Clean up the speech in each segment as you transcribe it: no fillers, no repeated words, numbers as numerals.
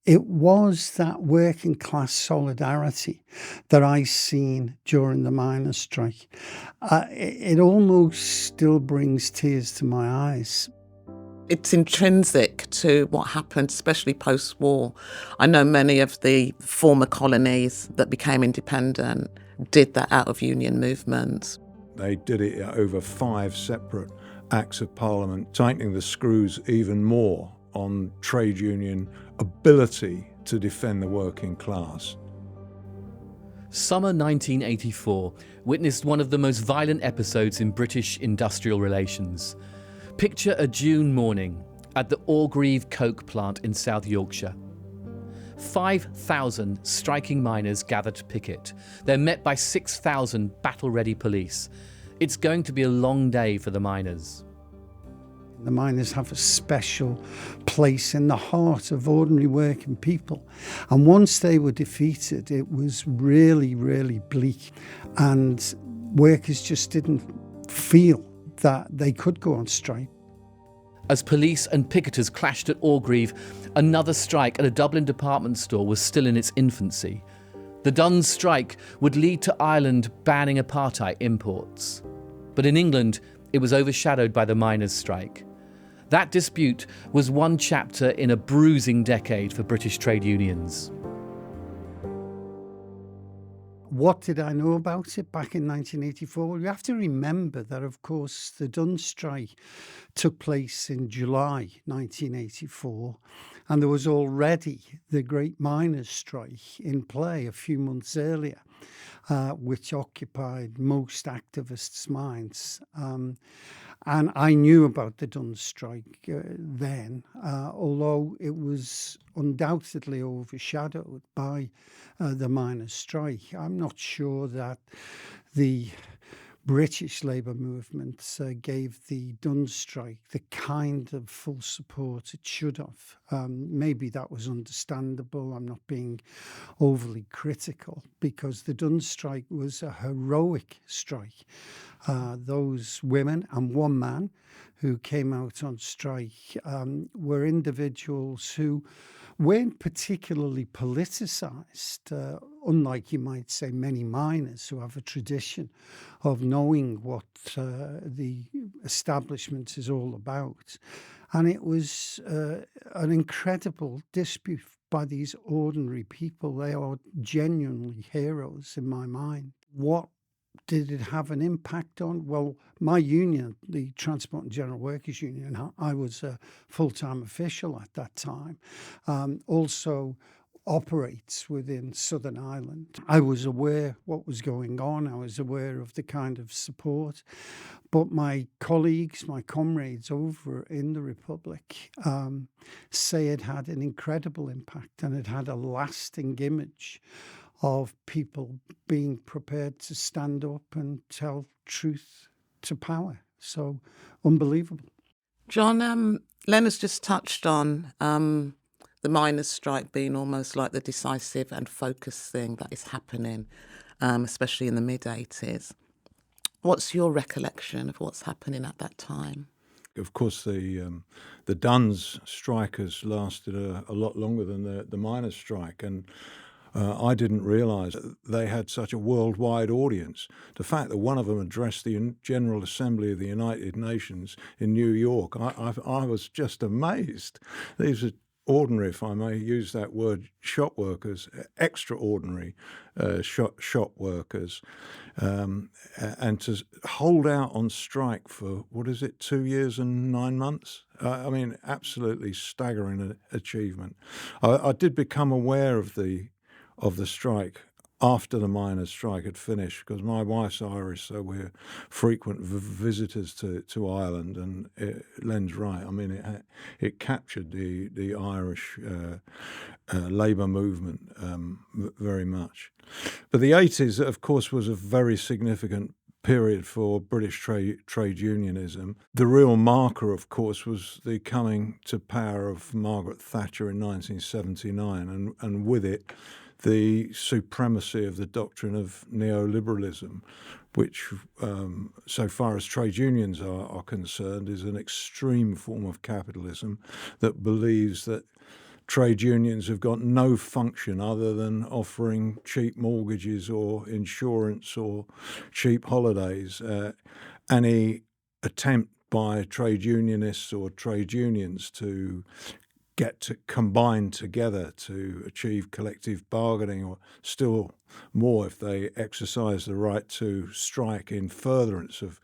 It was that working class solidarity that I seen during the miners' strike. It almost still brings tears to my eyes. It's intrinsic to what happened, especially post-war. I know many of the former colonies that became independent did that out of union movements. They did it over 5 separate acts of parliament, tightening the screws even more on trade union ability to defend the working class. Summer 1984 witnessed one of the most violent episodes in British industrial relations. Picture a June morning at the Orgeave Coke plant in South Yorkshire. 5,000 striking miners gathered to picket. They're met by 6,000 battle-ready police. It's going to be a long day for the miners. The miners have a special place in the heart of ordinary working people. And once they were defeated, it was really, really bleak. And workers just didn't feel that they could go on strike. As police and picketers clashed at Orgeave, another strike at a Dublin department store was still in its infancy. The Duns strike would lead to Ireland banning apartheid imports. But in England, it was overshadowed by the miners' strike. That dispute was one chapter in a bruising decade for British trade unions. What did I know about it back in 1984? Well, you have to remember that, of course, the Duns strike took place in July 1984, and there was already the Great Miners' Strike in play a few months earlier, which occupied most activists' minds. And I knew about the Duns strike then, although it was undoubtedly overshadowed by the miners' strike. I'm not sure that the British labour movement gave the Duns strike the kind of full support it should have. Maybe that was understandable. I'm not being overly critical, because the Duns strike was a heroic strike. Those women and one man who came out on strike were individuals who weren't particularly politicised, unlike, you might say, many miners who have a tradition of knowing what the establishment is all about. And it was an incredible dispute by these ordinary people. They are genuinely heroes in my mind. What did it have an impact on? Well, my union, the Transport and General Workers Union, I was a full-time official at that time, also operates within Southern Ireland. I was aware what was going on. I was aware of the kind of support. But my colleagues, my comrades over in the Republic say it had an incredible impact, and it had a lasting image of people being prepared to stand up and tell truth to power. So, unbelievable. John, Len has just touched on the miners' strike being almost like the decisive and focused thing that is happening, especially in the mid-80s. What's your recollection of what's happening at that time? Of course, the Duns strikers lasted a lot longer than the miners' strike, and I didn't realise they had such a worldwide audience. The fact that one of them addressed the General Assembly of the United Nations in New York, I was just amazed. These are ordinary, if I may use that word, shop workers, extraordinary shop workers, and to hold out on strike for, 2 years and 9 months? I mean, absolutely staggering achievement. I did become aware of the strike after the miners' strike had finished, because my wife's Irish, so we're frequent visitors to Ireland, and Len's right. I mean, it captured the Irish labour movement very much. But the 80s, of course, was a very significant period for British trade unionism. The real marker, of course, was the coming to power of Margaret Thatcher in 1979, and with it, the supremacy of the doctrine of neoliberalism, which, so far as trade unions are concerned, is an extreme form of capitalism that believes that trade unions have got no function other than offering cheap mortgages or insurance or cheap holidays. Any attempt by trade unionists or trade unions to get to combine together to achieve collective bargaining, or still more if they exercise the right to strike in furtherance of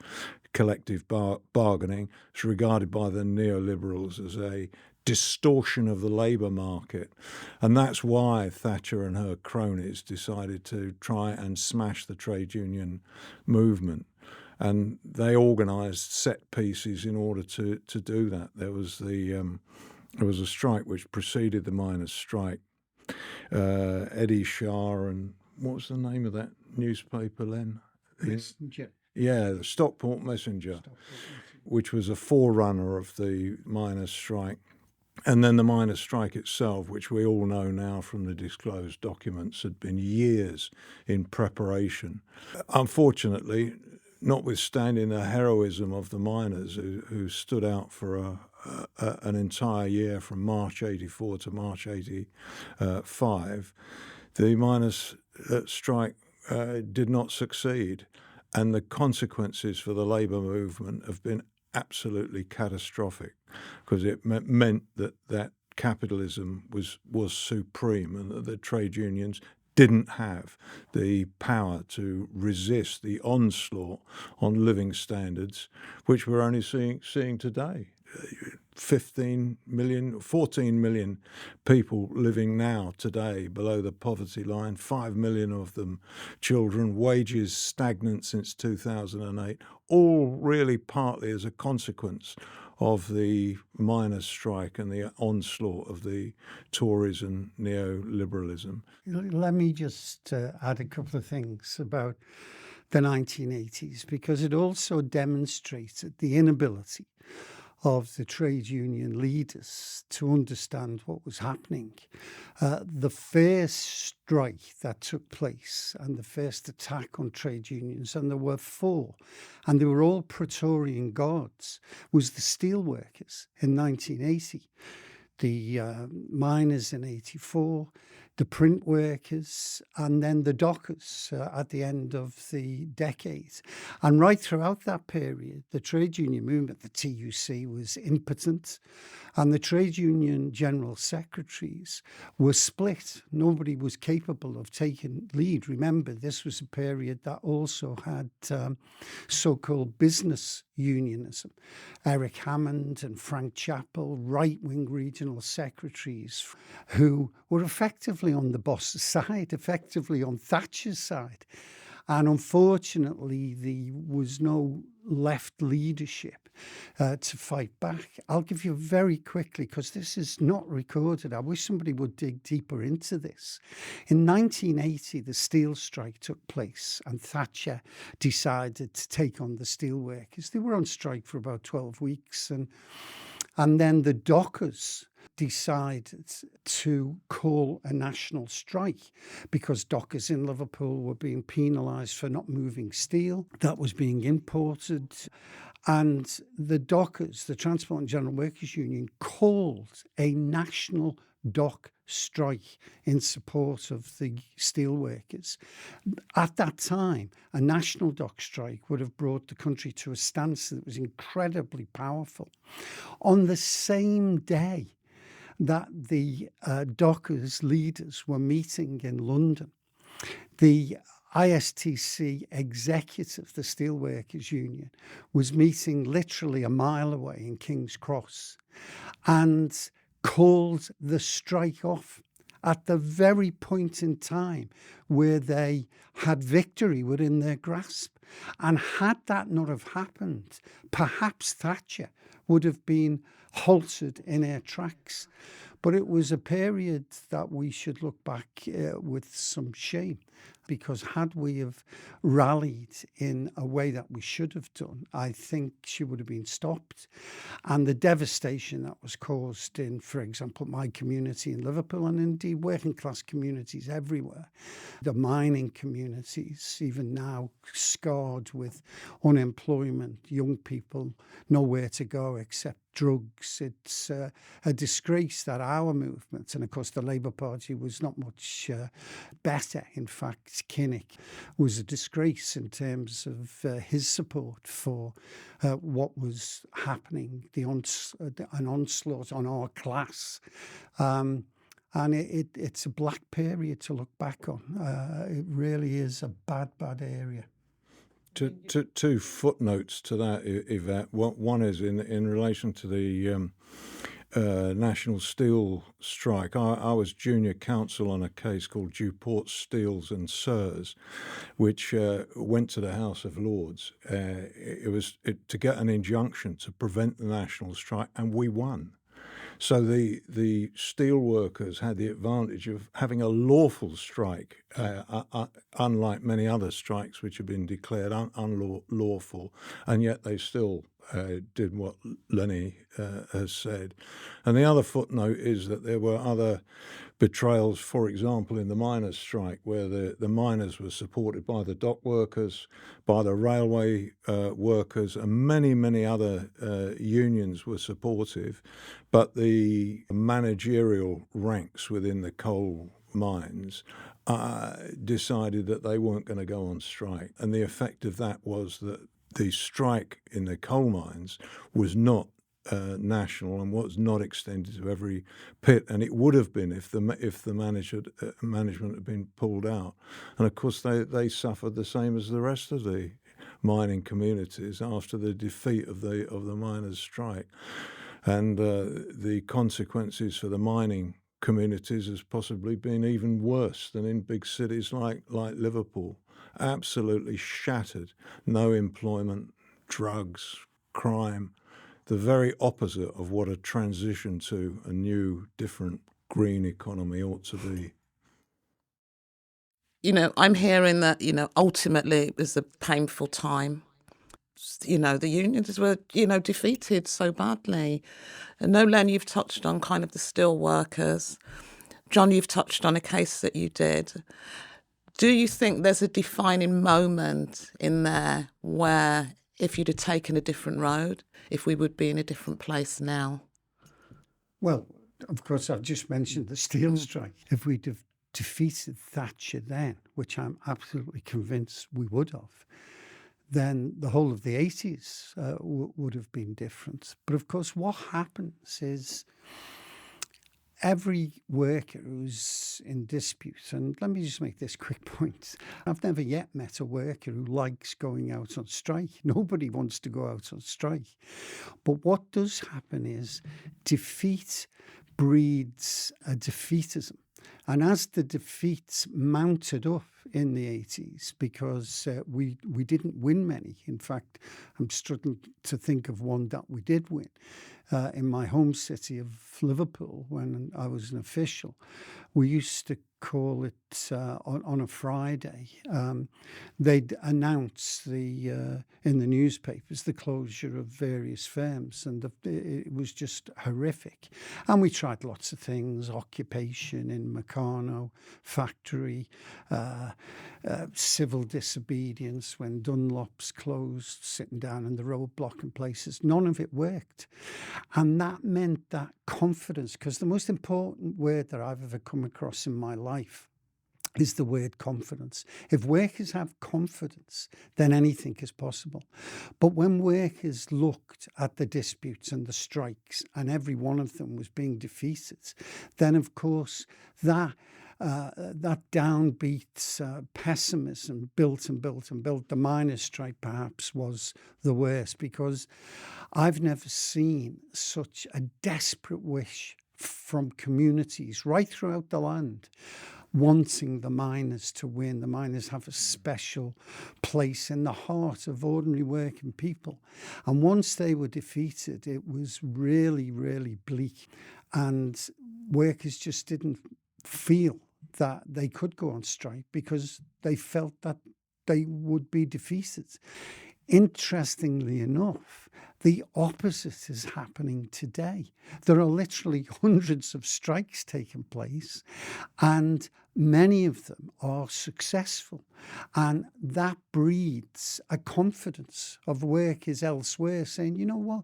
collective bargaining, is regarded by the neoliberals as a distortion of the labour market. And that's why Thatcher and her cronies decided to try and smash the trade union movement. And they organised set pieces in order to do that. There was a strike which preceded the miners' strike. Eddie Shah and what was the name of that newspaper, Len? Messenger. Yeah, the Stockport Messenger, which was a forerunner of the miners' strike. And then the miners' strike itself, which we all know now from the disclosed documents, had been years in preparation. Unfortunately, notwithstanding the heroism of the miners who stood out for an entire year from March 84 to March 85, the miners' strike did not succeed. And the consequences for the labour movement have been absolutely catastrophic, because it meant that capitalism was supreme and that the trade unions didn't have the power to resist the onslaught on living standards, which we're only seeing today. 14 million people living now today below the poverty line, 5 million of them children, wages stagnant since 2008, all really partly as a consequence of the miners' strike and the onslaught of the Tories and neoliberalism. Let me just add a couple of things about the 1980s, because it also demonstrated the inability of the trade union leaders to understand what was happening. The first strike that took place and the first attack on trade unions, and there were 4, and they were all Praetorian Guards, was the steelworkers in 1980, the miners in 84, the print workers, and then the dockers at the end of the decade. And right throughout that period, the trade union movement, the TUC, was impotent, and the trade union general secretaries were split. Nobody was capable of taking lead. Remember, this was a period that also had so-called business unionism. Eric Hammond and Frank Chappell, right-wing regional secretaries who were effectively on the boss's side, effectively on Thatcher's side. And unfortunately, there was no left leadership to fight back. I'll give you very quickly, because this is not recorded. I wish somebody would dig deeper into this. In 1980, the steel strike took place, and Thatcher decided to take on the steelworkers. They were on strike for about 12 weeks, and then the dockers decided to call a national strike, because dockers in Liverpool were being penalised for not moving steel that was being imported. And the dockers, the Transport and General Workers Union, called a national dock strike in support of the steelworkers. At that time, a national dock strike would have brought the country to a standstill. It was incredibly powerful. On the same day that the dockers leaders were meeting in London, the ISTC executive, the Steelworkers Union, was meeting literally a mile away in King's Cross and called the strike off at the very point in time where they had victory within their grasp. And had that not have happened, perhaps Thatcher would have been halted in her tracks. But it was a period that we should look back with some shame, because had we have rallied in a way that we should have done, I think she would have been stopped. And the devastation that was caused in, for example, my community in Liverpool, and indeed working class communities everywhere, the mining communities, even now scarred with unemployment, young people nowhere to go except drugs. It's a disgrace that our movement, and of course the Labour Party was not much better. In fact, Kinnock was a disgrace in terms of his support for what was happening, an onslaught on our class. And it's a black period to look back on. It really is a bad, bad area. Two footnotes to that, Yvette. One is in relation to the National Steel strike. I was junior counsel on a case called Dewport Steels and Sirs, which went to the House of Lords. It was to get an injunction to prevent the national strike, and we won. So the steel workers had the advantage of having a lawful strike, unlike many other strikes which have been declared unlawful, and yet they still did what Lenny has said. And the other footnote is that there were other betrayals, for example, in the miners' strike, where the miners were supported by the dock workers, by the railway workers, and many, many other unions were supportive. But the managerial ranks within the coal mines decided that they weren't going to go on strike. And the effect of that was that the strike in the coal mines was not national and was not extended to every pit, and it would have been if the management had been pulled out. And of course, they suffered the same as the rest of the mining communities after the defeat of the miners' strike, and the consequences for the mining communities has possibly been even worse than in big cities like Liverpool. Absolutely shattered, no employment, drugs, crime. The very opposite of what a transition to a new, different green economy ought to be. I'm hearing that, ultimately it was a painful time. The unions were, defeated so badly. And no, Len, you've touched on kind of the steel workers. John, you've touched on a case that you did. Do you think there's a defining moment in there where if you'd have taken a different road, if we would be in a different place now? Well, of course, I've just mentioned the steel strike. If we'd have defeated Thatcher then, which I'm absolutely convinced we would have, then the whole of the 80s would have been different. But of course, what happens is every worker who's in dispute, and let me just make this quick point. I've never yet met a worker who likes going out on strike. Nobody wants to go out on strike. But what does happen is defeat breeds a defeatism. And as the defeats mounted up in the 80s, because we didn't win many. In fact, I'm struggling to think of one that we did win. In my home city of Liverpool, when I was an official, we used to call it on a Friday. They'd announce in the newspapers the closure of various firms, and it was just horrific. And we tried lots of things: occupation in Meccano factory, civil disobedience when Dunlop's closed, sitting down in the roadblock in places. None of it worked. And that meant that confidence, because the most important word that I've ever come across in my life is the word confidence. If workers have confidence, then anything is possible. But when workers looked at the disputes and the strikes, and every one of them was being defeated, then of course that downbeat pessimism built and built and built. The miners' strike perhaps was the worst, because I've never seen such a desperate wish from communities right throughout the land wanting the miners to win. The miners have a special place in the heart of ordinary working people. And once they were defeated, it was really, really bleak. And workers just didn't feel that they could go on strike because they felt that they would be defeated. Interestingly enough, the opposite is happening today. There are literally hundreds of strikes taking place, and many of them are successful. And that breeds a confidence of workers elsewhere saying, you know what,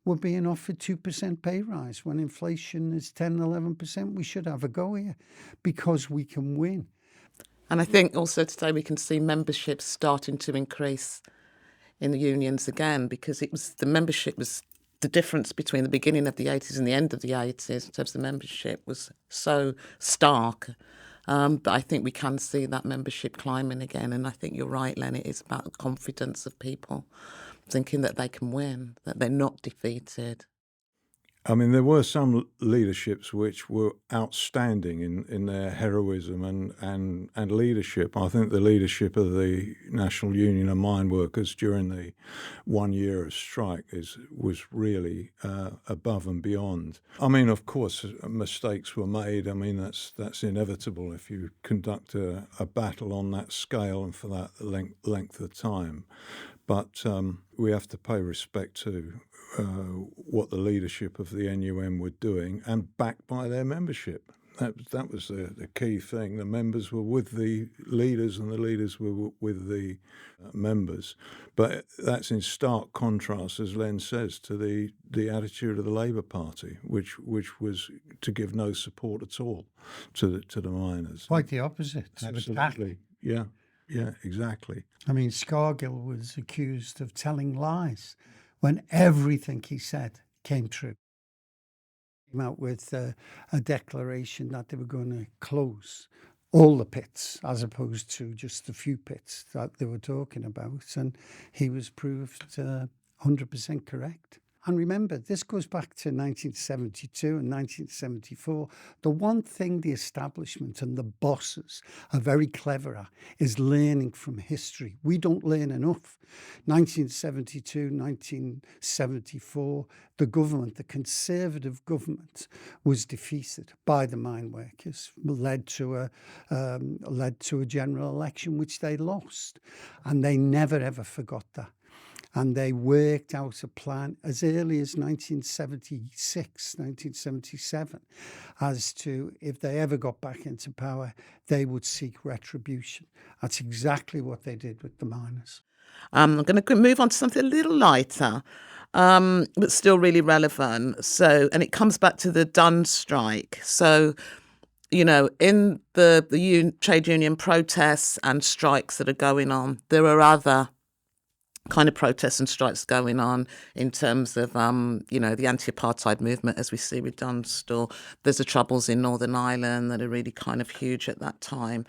we're being offered 2% pay rise. When inflation is 10, 11%, we should have a go here because we can win. And I think also today we can see membership starting to increase in the unions again, because the membership was the difference between the beginning of the 80s and the end of the 80s in terms of membership was so stark. But I think we can see that membership climbing again. And I think you're right, Len, it is about the confidence of people thinking that they can win, that they're not defeated. I mean, there were some leaderships which were outstanding in their heroism and leadership. I think the leadership of the National Union of Mine Workers during the 1 year of strike was really above and beyond. I mean, of course, mistakes were made. I mean, that's inevitable if you conduct a battle on that scale and for that length of time. But we have to pay respect to what the leadership of the NUM were doing, and backed by their membership. That was the key thing. The members were with the leaders, and the leaders were with the members. But that's in stark contrast, as Len says, to the attitude of the Labour Party, which was to give no support at all to the miners. Quite the opposite. Absolutely, yeah, exactly. I mean, Scargill was accused of telling lies when everything he said came true. He came out with a declaration that they were going to close all the pits as opposed to just a few pits that they were talking about. And he was proved 100% correct. And remember, this goes back to 1972 and 1974. The one thing the establishment and the bosses are very clever at is learning from history. We don't learn enough. 1972, 1974, the government, the Conservative government, was defeated by the mine workers, led to a general election which they lost. And they never, ever forgot that. And they worked out a plan as early as 1976, 1977, as to if they ever got back into power, they would seek retribution. That's exactly what they did with the miners. I'm going to move on to something a little lighter, but still really relevant. So, and it comes back to the Dun strike. So, you know, in the trade union protests and strikes that are going on, there are other kind of protests and strikes going on in terms of, you know, the anti-apartheid movement, as we see with Dunstall. There's the Troubles in Northern Ireland that are really kind of huge at that time.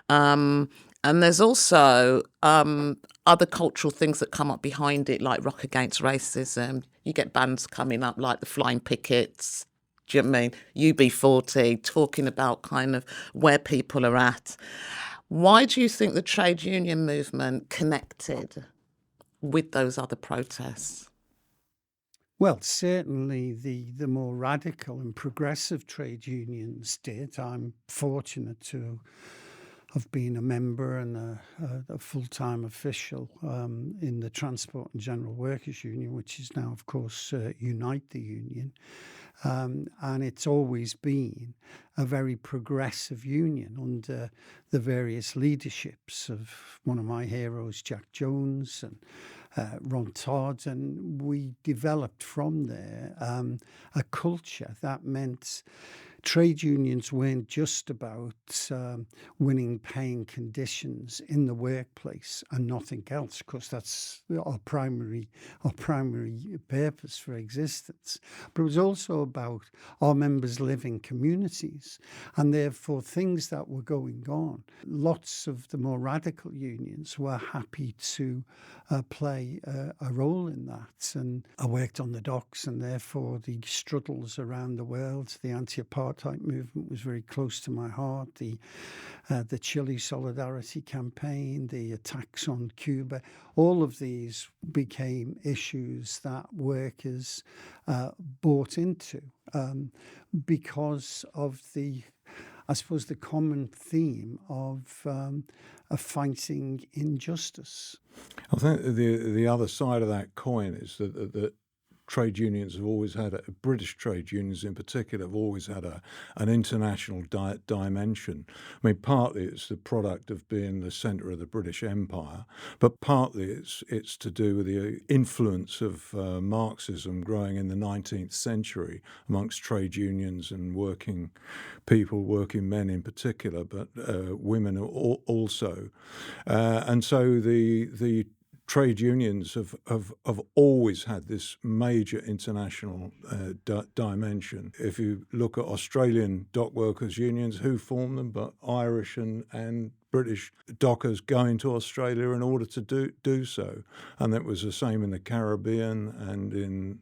And there's also other cultural things that come up behind it, like Rock Against Racism. You get bands coming up like the Flying Pickets, do you know what I mean? UB40, talking about kind of where people are at. Why do you think the trade union movement connected with those other protests? Well, certainly the more radical and progressive trade unions did. I'm fortunate to have been a member and a full-time official in the Transport and General Workers Union, which is now, of course, Unite the Union. And it's always been a very progressive union under the various leaderships of one of my heroes, Jack Jones, and Ron Todd. And we developed from there a culture that meant trade unions weren't just about winning paying conditions in the workplace and nothing else, because that's our primary purpose for existence. But it was also about our members living communities, and therefore things that were going on. Lots of the more radical unions were happy to play a role in that. And I worked on the docks, and therefore the struggles around the world, the anti-apartheid movement was very close to my heart. The Chile Solidarity Campaign, the attacks on Cuba, all of these became issues that workers bought into because of the common theme of fighting injustice. I think the other side of that coin is that trade unions have always had, British trade unions in particular, have always had an international dimension. I mean, partly it's the product of being the centre of the British Empire, but partly it's to do with the influence of Marxism growing in the 19th century amongst trade unions and working people, working men in particular, but women also. And so the trade unions have always had this major international dimension. If you look at Australian dock workers' unions, who formed them but Irish and British dockers going to Australia in order to do so. And that was the same in the Caribbean and in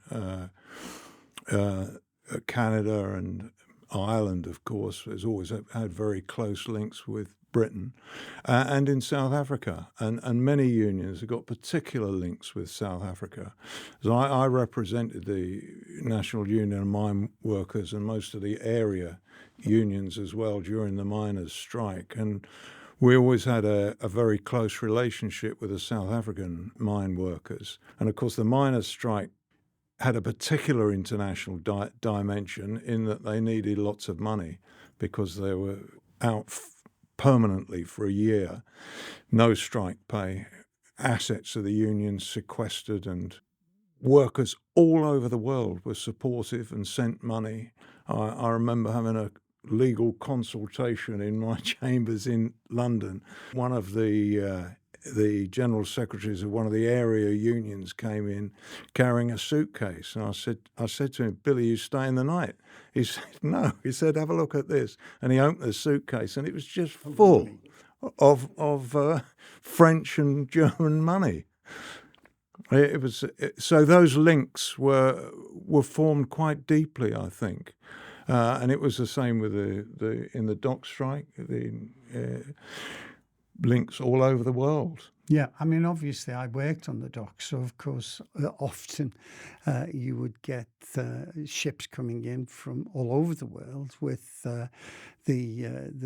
Canada and Ireland, of course, has always had very close links with Britain, and in South Africa. And many unions have got particular links with South Africa. So I represented the National Union of Mine Workers and most of the area unions as well during the miners' strike. And we always had a very close relationship with the South African mine workers. And of course, the miners' strike had a particular international dimension in that they needed lots of money because they were out permanently for a year, no strike pay, assets of the union sequestered, and workers all over the world were supportive and sent money. I remember having a legal consultation in my chambers in London. One of the general secretaries of one of the area unions came in carrying a suitcase, and I said to him, "Billy, you staying the night?" He said, "No." He said, "Have a look at this." And he opened the suitcase, and it was just full of French and German money. It was so those links were formed quite deeply, I think, and it was the same with in the dock strike. Links all over the world. Yeah, I mean, obviously I worked on the docks, so of course often you would get ships coming in from all over the world with the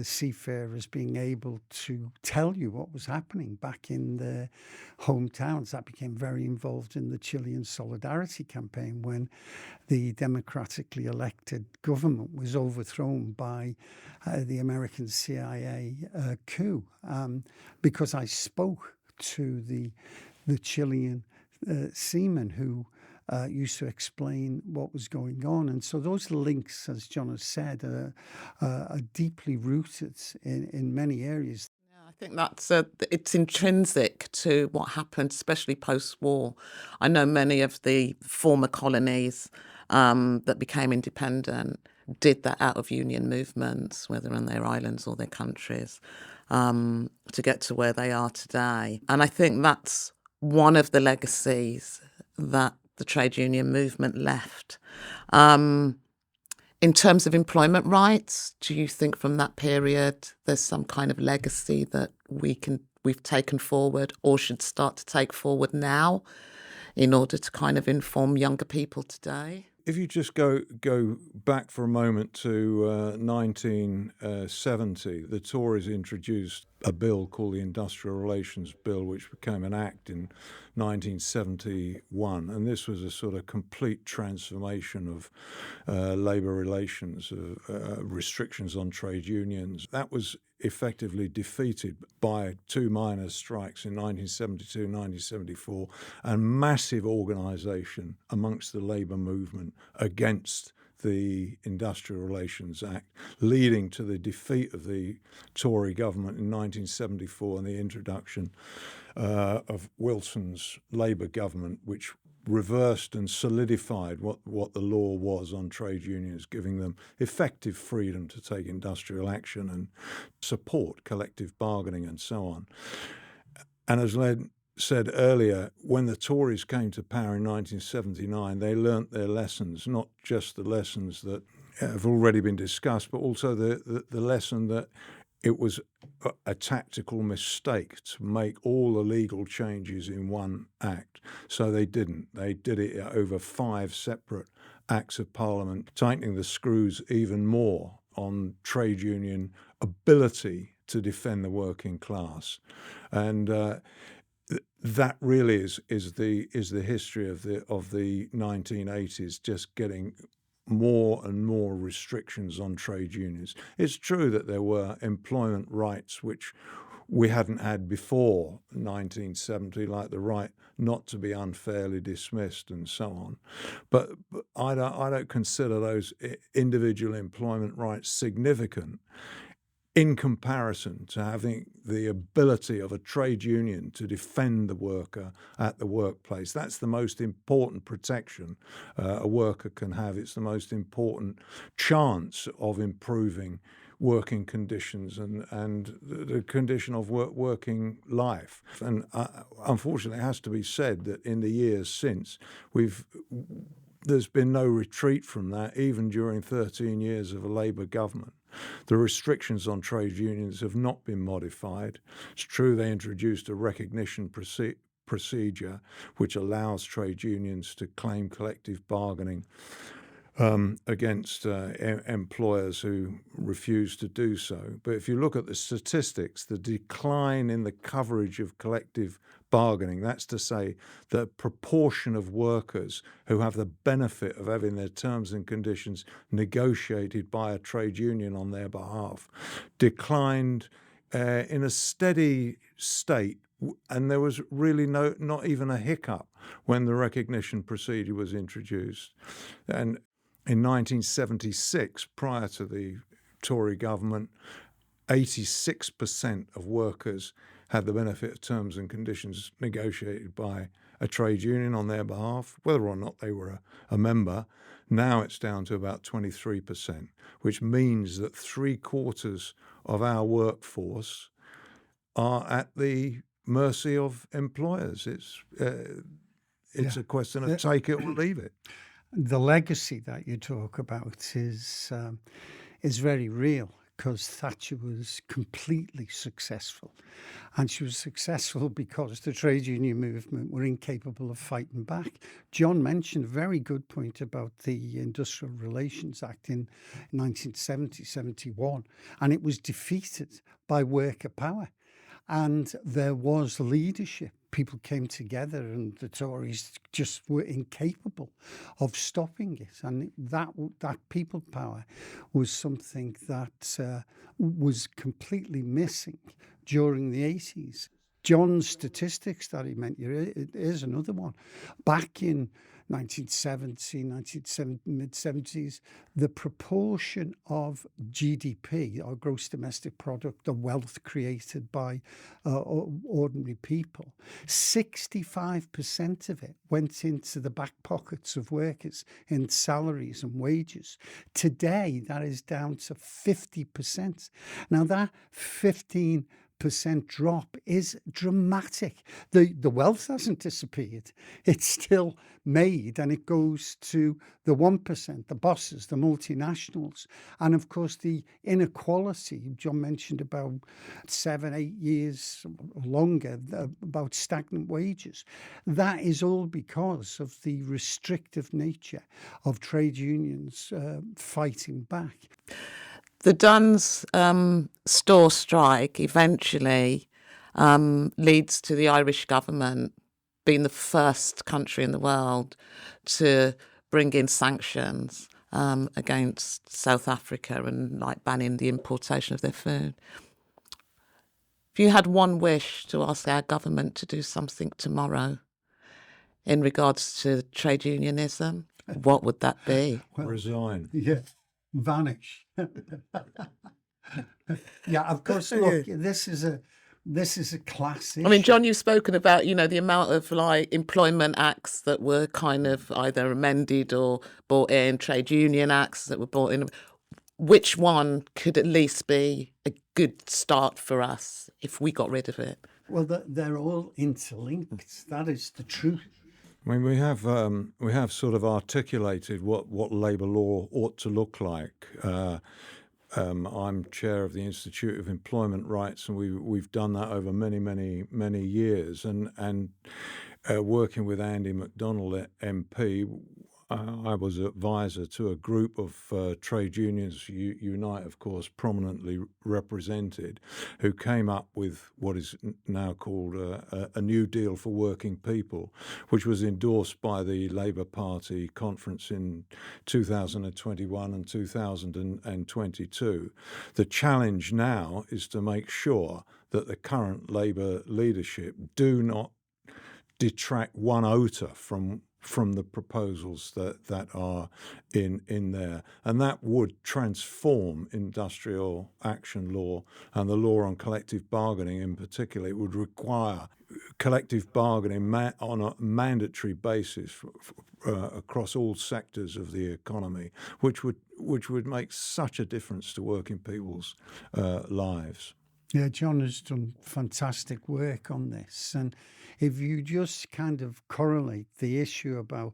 seafarers being able to tell you what was happening back in their hometowns. That became very involved in the Chilean Solidarity campaign when the democratically elected government was overthrown by the American CIA coup, because I spoke to the Chilean seamen who used to explain what was going on. And so those links, as John has said, are deeply rooted in many areas. I think that's it's intrinsic to what happened, especially post-war. I know many of the former colonies that became independent did that out of union movements, whether on their islands or their countries, to get to where they are today. And I think that's one of the legacies that the trade union movement left. In terms of employment rights, do you think from that period there's some kind of legacy that we've taken forward or should start to take forward now in order to kind of inform younger people today? If you just go back for a moment to 1970, the Tories introduced a bill called the Industrial Relations Bill, which became an act in 1971. And this was a sort of complete transformation of labour relations, restrictions on trade unions. That was effectively defeated by two miners' strikes in 1972, 1974, and massive organisation amongst the labour movement against the Industrial Relations Act, leading to the defeat of the Tory government in 1974 and the introduction of Wilson's Labour government, which reversed and solidified what the law was on trade unions, giving them effective freedom to take industrial action and support collective bargaining and so on. And as Len said earlier, when the Tories came to power in 1979, they learnt their lessons, not just the lessons that have already been discussed, but also the lesson that it was a tactical mistake to make all the legal changes in one act. So they didn't. They did it over 5 separate acts of Parliament, tightening the screws even more on trade union ability to defend the working class. And that really is the history of the 1980s, just getting more and more restrictions on trade unions. It's true that there were employment rights which we hadn't had before 1970, like the right not to be unfairly dismissed and so on. But I don't consider those individual employment rights significant in comparison to having the ability of a trade union to defend the worker at the workplace. That's the most important protection a worker can have. It's the most important chance of improving working conditions and the condition of working life. And unfortunately, it has to be said that in the years since, there's been no retreat from that, even during 13 years of a Labour government. The restrictions on trade unions have not been modified. It's true they introduced a recognition procedure which allows trade unions to claim collective bargaining against employers who refuse to do so. But if you look at the statistics, the decline in the coverage of collective bargaining, that's to say the proportion of workers who have the benefit of having their terms and conditions negotiated by a trade union on their behalf, declined in a steady state, and there was really not even a hiccup when the recognition procedure was introduced. And in 1976, prior to the Tory government, 86% of workers had the benefit of terms and conditions negotiated by a trade union on their behalf, whether or not they were a member. Now it's down to about 23%, which means that 3/4 of our workforce are at the mercy of employers. It's a question of take it or leave it. The legacy that you talk about is very real, because Thatcher was completely successful. And she was successful because the trade union movement were incapable of fighting back. John mentioned a very good point about the Industrial Relations Act in 1970-71, and it was defeated by worker power. And there was leadership. People came together, and the Tories just were incapable of stopping it. And that people power was something that was completely missing during the 80s. John's statistics that he meant, here's another one. Back in 1970, mid-70s, the proportion of GDP, or gross domestic product, the wealth created by ordinary people, 65% of it went into the back pockets of workers in salaries and wages. Today, that is down to 50%. Now, that 15% drop is dramatic. The wealth hasn't disappeared. It's still made, and it goes to the 1%, the bosses, the multinationals. And of course, the inequality, John mentioned about 7-8 years longer, about stagnant wages. That is all because of the restrictive nature of trade unions fighting back. The Dunn's store strike eventually leads to the Irish government being the first country in the world to bring in sanctions against South Africa and banning the importation of their food. If you had one wish to ask our government to do something tomorrow in regards to trade unionism, what would that be? Well, resign. Yeah, vanish. Yeah, of course. Look, this is a classic. I mean, John, you've spoken about, the amount of employment acts that were kind of either amended or brought in, trade union acts that were brought in. Which one could at least be a good start for us if we got rid of it? Well, they're all interlinked. That is the truth. I mean, we have sort of articulated what labour law ought to look like. I'm chair of the Institute of Employment Rights, and we've done that over many years. And working with Andy MacDonald, MP, I was advisor to a group of trade unions, Unite, of course, prominently represented, who came up with what is now called a New Deal for Working People, which was endorsed by the Labour Party conference in 2021 and 2022. The challenge now is to make sure that the current Labour leadership do not detract one iota from the proposals that are in there. And that would transform industrial action law and the law on collective bargaining in particular. It would require collective bargaining on a mandatory basis across all sectors of the economy, which would make such a difference to working people's lives. Yeah, John has done fantastic work on this. And if you just kind of correlate the issue about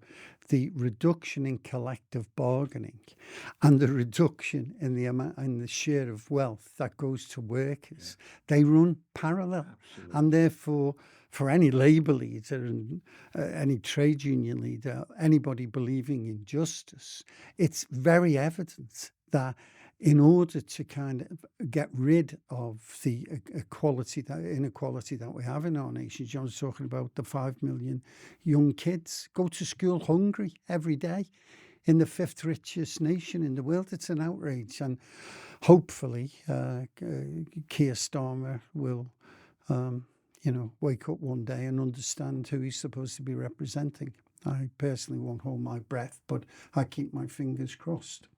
the reduction in collective bargaining and the reduction in the amount and the share of wealth that goes to workers, they run parallel. Absolutely. And therefore, for any labour leader and any trade union leader, anybody believing in justice, it's very evident that in order to kind of get rid of the inequality that we have in our nation, John's talking about the 5 million young kids go to school hungry every day in the fifth richest nation in the world. It's an outrage. And hopefully Keir Starmer will, wake up one day and understand who he's supposed to be representing. I personally won't hold my breath, but I keep my fingers crossed.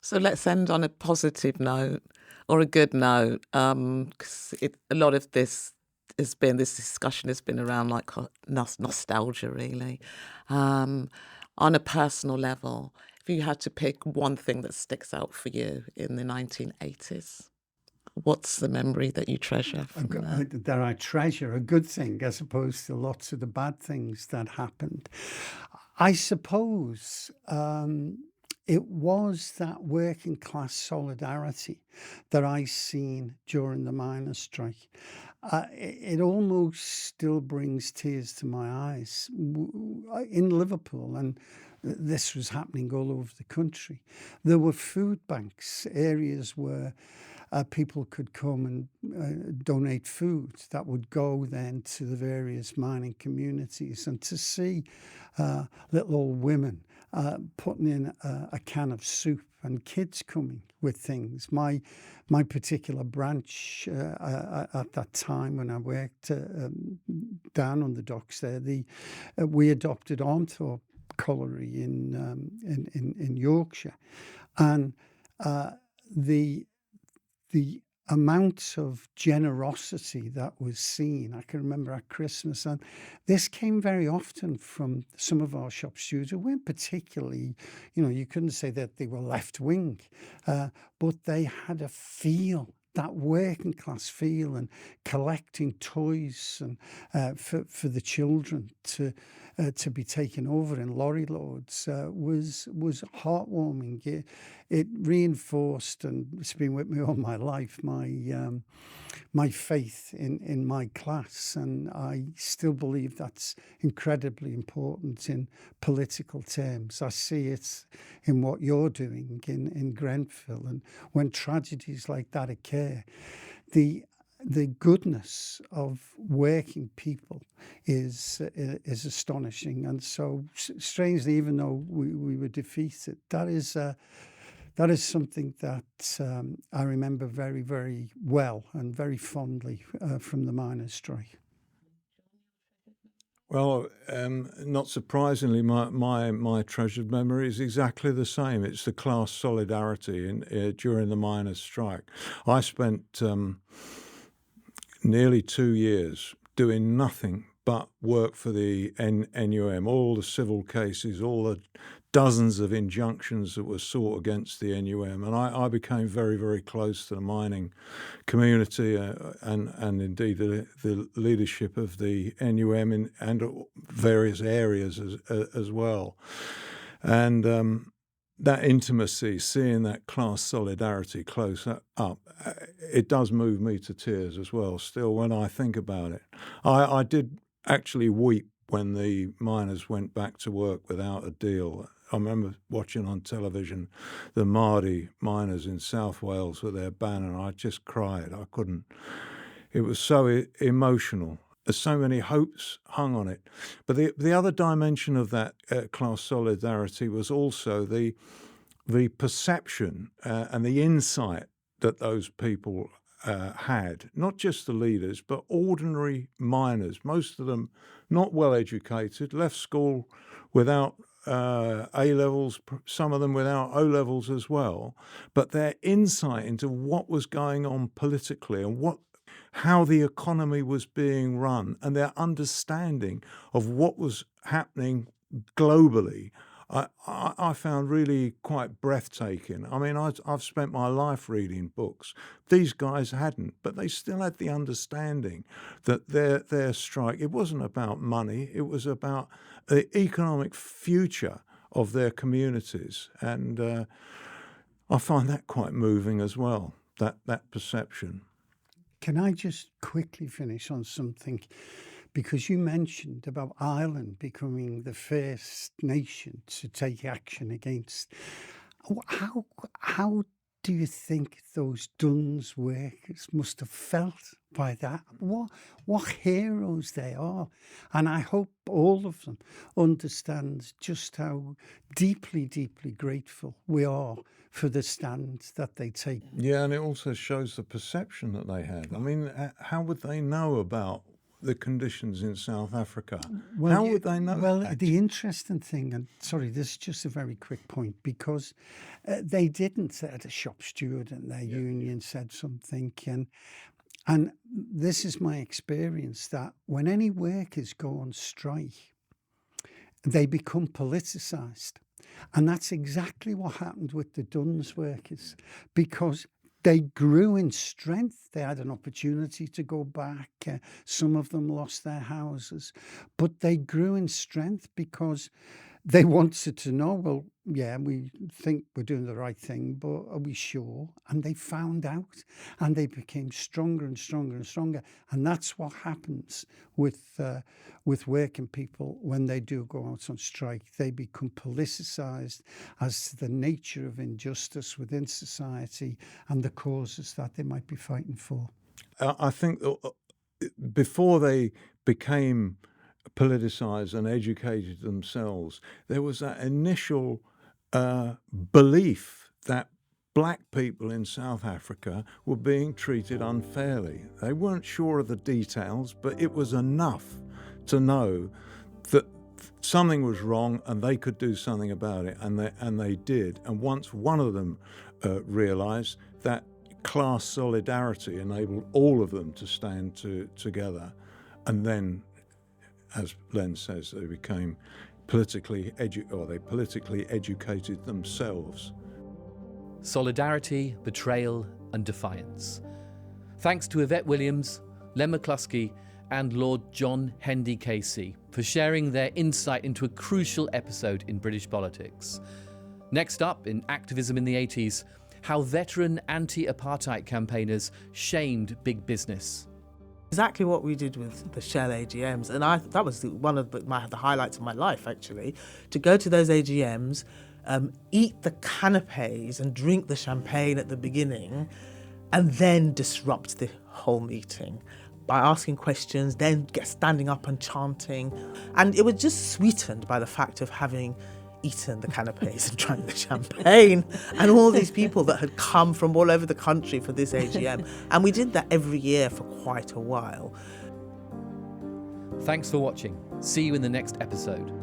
So let's end on a positive note or a good note, because a lot of this discussion has been around like nostalgia, really. On a personal level, if you had to pick one thing that sticks out for you in the 1980s, what's the memory that you treasure from that? That I treasure, a good thing as opposed to lots of the bad things that happened. I suppose it was that working class solidarity that I seen during the miners' strike. It almost still brings tears to my eyes. In Liverpool, and this was happening all over the country, there were food banks, areas where people could come and donate food that would go then to the various mining communities. And to see little old women putting in a can of soup and kids coming with things. My particular branch at that time when I worked down on the docks there, we adopted Armthorpe Colliery in Yorkshire, and the amount of generosity that was seen, I can remember at Christmas, and this came very often from some of our shop stewards who weren't particularly, you couldn't say that they were left-wing, but they had a feel, that working class feel, and collecting toys and for the children to be taken over in lorry loads was heartwarming. It reinforced, and it's been with me all my life, my faith in my class, and I still believe that's incredibly important in political terms. I see it in what you're doing in Grenfell, and when tragedies like that occur, the goodness of working people is astonishing. And so strangely, even though we were defeated, that is something that I remember very, very well and very fondly from the miners' strike. Well, not surprisingly, my treasured memory is exactly the same. It's the class solidarity during the miners' strike. I spent nearly 2 years doing nothing but work for the NUM, all the civil cases, all the dozens of injunctions that were sought against the NUM. And I became very, very close to the mining community and indeed the leadership of the NUM and various areas as well. And that intimacy, seeing that class solidarity close up, it does move me to tears as well, still, when I think about it. I did actually weep when the miners went back to work without a deal. I remember watching on television the Māori miners in South Wales with their banner. I just cried. I couldn't. It was so emotional. There's so many hopes hung on it. But the other dimension of that class solidarity was also the perception and the insight that those people had, not just the leaders, but ordinary miners, most of them not well educated, left school without A-levels, some of them without O-levels as well, but their insight into what was going on politically and how the economy was being run and their understanding of what was happening globally, I found really quite breathtaking. I mean, I've spent my life reading books. These guys hadn't, but they still had the understanding that their strike, it wasn't about money, it was about the economic future of their communities. And I find that quite moving as well, that perception. Can I just quickly finish on something? Because you mentioned about Ireland becoming the first nation to take action against. How do you think those Duns workers must have felt by that? What heroes they are. And I hope all of them understand just how deeply, deeply grateful we are for the stand that they take. Yeah, and it also shows the perception that they had. I mean, how would they know about the conditions in South Africa? How would they know? Well, the interesting thing, and sorry, this is just a very quick point, because they didn't. The shop steward and their union said something, and this is my experience, that when any workers go on strike, they become politicised. And that's exactly what happened with the Duns workers, because they grew in strength. They had an opportunity to go back. Some of them lost their houses, but they grew in strength because they wanted to know, well, yeah, we think we're doing the right thing, but are we sure? And they found out, and they became stronger and stronger and stronger. And that's what happens with working people when they do go out on strike. They become politicised as to the nature of injustice within society and the causes that they might be fighting for. I think before they became politicised and educated themselves, there was that initial belief that black people in South Africa were being treated unfairly. They weren't sure of the details, but it was enough to know that something was wrong and they could do something about it, and they did. And once one of them realised that, class solidarity enabled all of them to stand together, and then, as Len says, they became politically educated themselves. Solidarity, betrayal and defiance. Thanks to Yvette Williams, Len McCluskey and Lord John Hendy KC for sharing their insight into a crucial episode in British politics. Next up, in Activism in the 80s, how veteran anti-apartheid campaigners shamed big business. Exactly what we did with the Shell AGMs, and that was one of the highlights of my life, actually, to go to those AGMs, eat the canapes and drink the champagne at the beginning, and then disrupt the whole meeting by asking questions, then standing up and chanting. And it was just sweetened by the fact of having eaten the canapes and drank the champagne, and all these people that had come from all over the country for this AGM. And we did that every year for quite a while. Thanks for watching. See you in the next episode.